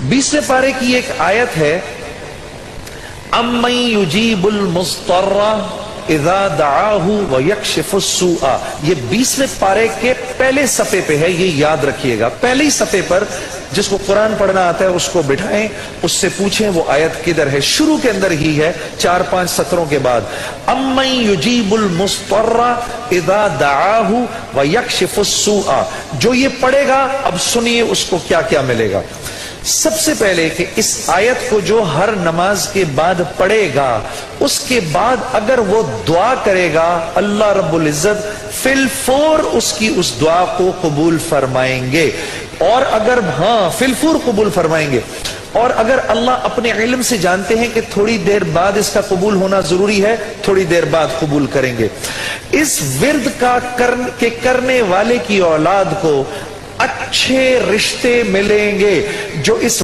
20वें पारे की एक आयत है, अम्मन युजीबुल मुज़्तर्रा इज़ा दआहु व यक्शिफुस सूआ। ये 20वें पारे के पहले सफ़े पे है, ये याद रखिएगा। पहले ही सफ़े पर जिसको कुरान पढ़ना आता है उसको बिठाएं, उससे पूछें वो आयत किधर है। शुरू के अंदर ही है, 4-5 सत्रों के बाद। अम्मन युजीबुल मुज़्तर्रा इज़ा दआहु व यक्शिफुस सूआ। जो ये पढ़ेगा, अब सुनिए उसको क्या क्या मिलेगा। सबसे पहले कि इस आयत को जो हर नमाज के बाद पढ़ेगा, उसके बाद अगर वो दुआ करेगा, अल्लाह रब्बुल इज्जत फिलफौर उसकी उस दुआ को कबूल फरमाएंगे। और अगर फिलफौर कबूल फरमाएंगे। और अगर अल्लाह अपने इल्म से जानते हैं कि थोड़ी देर बाद इसका कबूल होना जरूरी है, थोड़ी देर बाद कबूल करेंगे। इस विर्द का करने वाले की औलाद को अच्छे रिश्ते मिलेंगे। जो इस